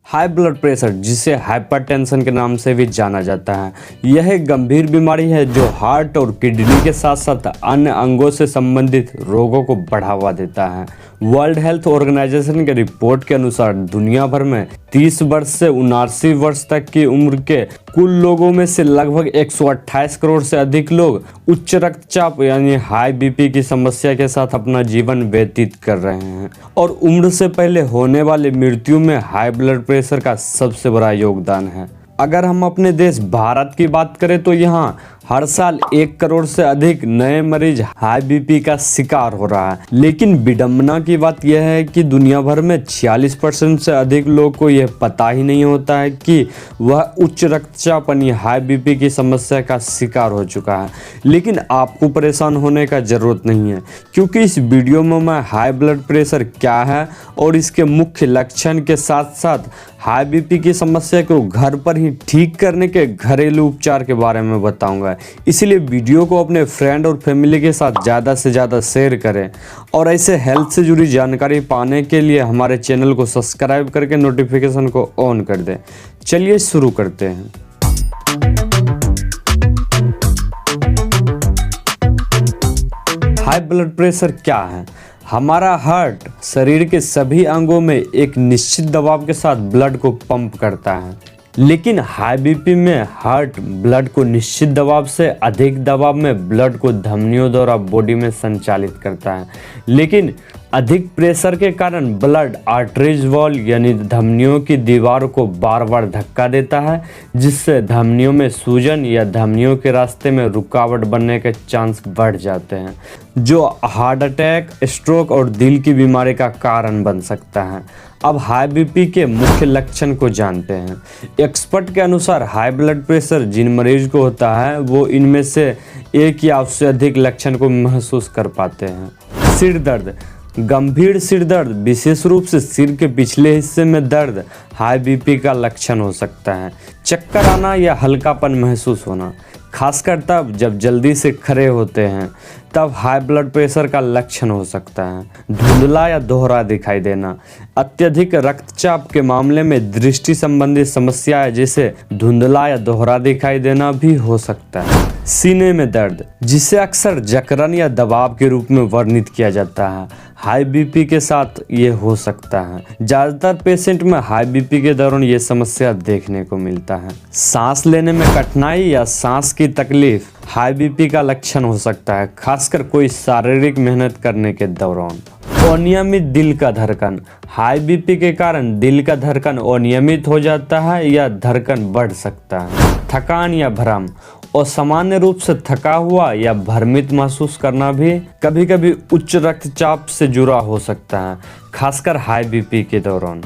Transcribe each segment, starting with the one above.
High blood pressure, जिसे hypertension के नाम से भी जाना जाता है, यह एक गंभीर बीमारी है जो हार्ट और किडनी के साथ साथ अन्य अंगों से संबंधित रोगों को बढ़ावा देता है। वर्ल्ड हेल्थ ऑर्गेनाइजेशन के रिपोर्ट के अनुसार दुनिया भर में 30 वर्ष से 79 वर्ष तक की उम्र के कुल लोगों में से लगभग 128 करोड़ से अधिक लोग उच्च रक्तचाप यानी हाई बीपी की समस्या के साथ अपना जीवन व्यतीत कर रहे हैं और उम्र से पहले होने वाली मृत्यु में हाई ब्लड प्रेशर का सबसे बड़ा योगदान है। अगर हम अपने देश भारत की बात करें तो यहाँ हर साल 1 करोड़ से अधिक नए मरीज हाई बीपी का शिकार हो रहा है। लेकिन विडंबना की बात यह है कि दुनिया भर में 46% से अधिक लोग को यह पता ही नहीं होता है कि वह उच्च रक्तचाप यानी हाई बीपी की समस्या का शिकार हो चुका है। लेकिन आपको परेशान होने का ज़रूरत नहीं है, क्योंकि इस वीडियो में मैं हाई ब्लड प्रेशर क्या है और इसके मुख्य लक्षण के साथ साथ हाई बीपी की समस्या को घर पर ही ठीक करने के घरेलू उपचार के बारे में बताऊंगा। इसलिए वीडियो को अपने फ्रेंड और फैमिली के साथ ज़्यादा से ज़्यादा शेयर करें और ऐसे हेल्थ से जुड़ी जानकारी पाने के लिए हमारे चैनल को सब्सक्राइब करके नोटिफिकेशन को ऑन कर दें। चलिए शुरू करते हैं। हाई ब्लड प्रेशर क्या है? हमारा हार्ट शरीर के सभी अंगों में एक निश्चित दबाव के साथ ब्लड को पंप करता है, लेकिन हाई बीपी में हार्ट ब्लड को निश्चित दबाव से अधिक दबाव में ब्लड को धमनियों द्वारा बॉडी में संचालित करता है। लेकिन अधिक प्रेशर के कारण ब्लड आर्टरीज वॉल यानी धमनियों की दीवार को बार बार धक्का देता है, जिससे धमनियों में सूजन या धमनियों के रास्ते में रुकावट बनने के चांस बढ़ जाते हैं, जो हार्ट अटैक, स्ट्रोक और दिल की बीमारी का कारण बन सकता है। अब हाई बीपी के मुख्य लक्षण को जानते हैं। एक्सपर्ट के अनुसार हाई ब्लड प्रेशर जिन मरीज को होता है वो इनमें से एक या उससे अधिक लक्षण को महसूस कर पाते हैं। सिर दर्द, गंभीर सिर दर्द, विशेष रूप से सिर के पिछले हिस्से में दर्द हाई बीपी का लक्षण हो सकता है। चक्कर आना या हल्कापन महसूस होना, खासकर तब जब जल्दी से खड़े होते हैं, तब हाई ब्लड प्रेशर का लक्षण हो सकता है। धुंधला या दोहरा दिखाई देना, अत्यधिक रक्तचाप के मामले में दृष्टि संबंधी समस्याएं जैसे धुंधला या दोहरा दिखाई देना भी हो सकता है। सीने में दर्द, जिसे अक्सर जकड़न या दबाव के रूप में वर्णित किया जाता है, हाई बीपी के साथ ये हो सकता है। ज़्यादातर पेशेंट में हाई बीपी के दौरान ये समस्या देखने को मिलता है। सांस लेने में कठिनाई या सांस की तकलीफ हाई बीपी का लक्षण हो सकता है, खासकर कोई शारीरिक मेहनत करने के दौरान। अनियमित दिल का धड़कन, हाई बीपी के कारण दिल का धड़कन अनियमित हो जाता है या धड़कन बढ़ सकता है। थकान या भ्रम, और सामान्य रूप से थका हुआ या भ्रमित महसूस करना भी कभी कभी उच्च रक्तचाप से जुड़ा हो सकता है, खासकर हाई बीपी के दौरान।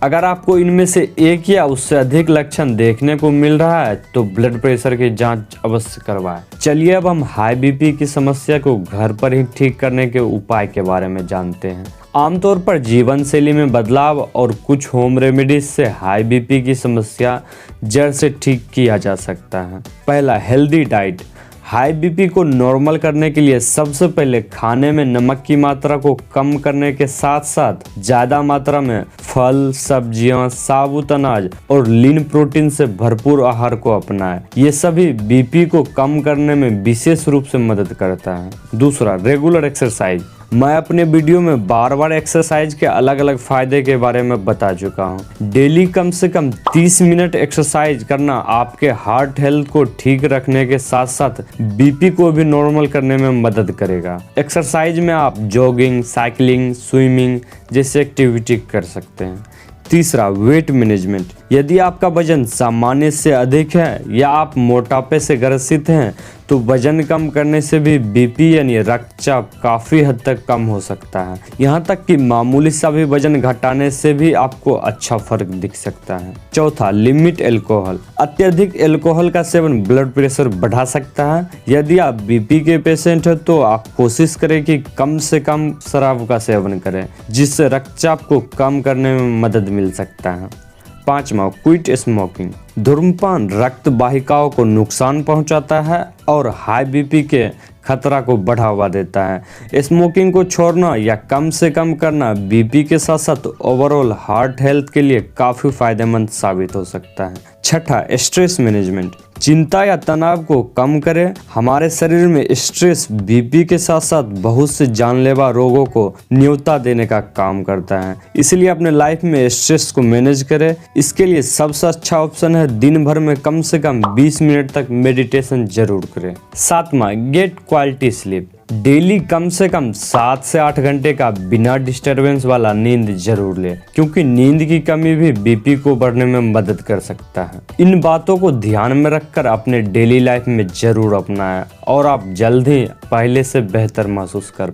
अगर आपको इनमें से एक या उससे अधिक लक्षण देखने को मिल रहा है तो ब्लड प्रेशर की जांच अवश्य करवाएं। चलिए अब हम हाई बीपी की समस्या को घर पर ही ठीक करने के उपाय के बारे में जानते हैं। आमतौर पर जीवन शैली में बदलाव और कुछ होम रेमेडीज से हाई बीपी की समस्या जड़ से ठीक किया जा सकता है। पहला, हेल्दी डाइट। हाई बीपी को नॉर्मल करने के लिए सबसे पहले खाने में नमक की मात्रा को कम करने के साथ साथ ज़्यादा मात्रा में फल, सब्जियां, साबुत अनाज और लीन प्रोटीन से भरपूर आहार को अपनाएं। ये सभी बीपी को कम करने में विशेष रूप से मदद करता है। दूसरा, रेगुलर एक्सरसाइज। मैं अपने वीडियो में बार बार एक्सरसाइज के अलग अलग फायदे के बारे में बता चुका हूँ। डेली कम से कम 30 मिनट एक्सरसाइज करना आपके हार्ट हेल्थ को ठीक रखने के साथ साथ बीपी को भी नॉर्मल करने में मदद करेगा। एक्सरसाइज में आप जॉगिंग, साइकिलिंग, स्विमिंग जैसे एक्टिविटी कर सकते हैं। तीसरा, वेट मैनेजमेंट। यदि आपका वजन सामान्य से अधिक है या आप मोटापे से ग्रसित हैं तो वजन कम करने से भी बीपी यानी रक्तचाप काफ़ी हद तक कम हो सकता है। यहाँ तक कि मामूली सा भी वजन घटाने से भी आपको अच्छा फर्क दिख सकता है। चौथा, लिमिट अल्कोहल। अत्यधिक अल्कोहल का सेवन ब्लड प्रेशर बढ़ा सकता है। यदि आप बीपी के पेशेंट हैं तो आप कोशिश करें कि कम से कम शराब का सेवन करें, जिससे रक्तचाप को कम करने में मदद मिल सकता है। पांचवा, क्विट स्मोकिंग। धूम्रपान रक्त वाहिकाओं को नुकसान पहुंचाता है और हाई बीपी के खतरा को बढ़ावा देता है। स्मोकिंग को छोड़ना या कम से कम करना बीपी के साथ साथ ओवरऑल हार्ट हेल्थ के लिए काफी फायदेमंद साबित हो सकता है। छठा, स्ट्रेस मैनेजमेंट। चिंता या तनाव को कम करें। हमारे शरीर में स्ट्रेस बीपी के साथ साथ बहुत से जानलेवा रोगों को न्योता देने का काम करता है, इसलिए अपने लाइफ में स्ट्रेस को मैनेज करें। इसके लिए सबसे अच्छा ऑप्शन है दिन भर में कम से कम 20 मिनट तक मेडिटेशन जरूर करें। सातवां, गेट क्वालिटी स्लीप। डेली कम से कम 7 से 8 घंटे का बिना डिस्टरबेंस वाला नींद जरूर ले, क्योंकि नींद की कमी भी बीपी को बढ़ने में मदद कर सकता है। इन बातों को ध्यान में रखकर अपने डेली लाइफ में जरूर अपनाएं और आप जल्द ही पहले से बेहतर महसूस कर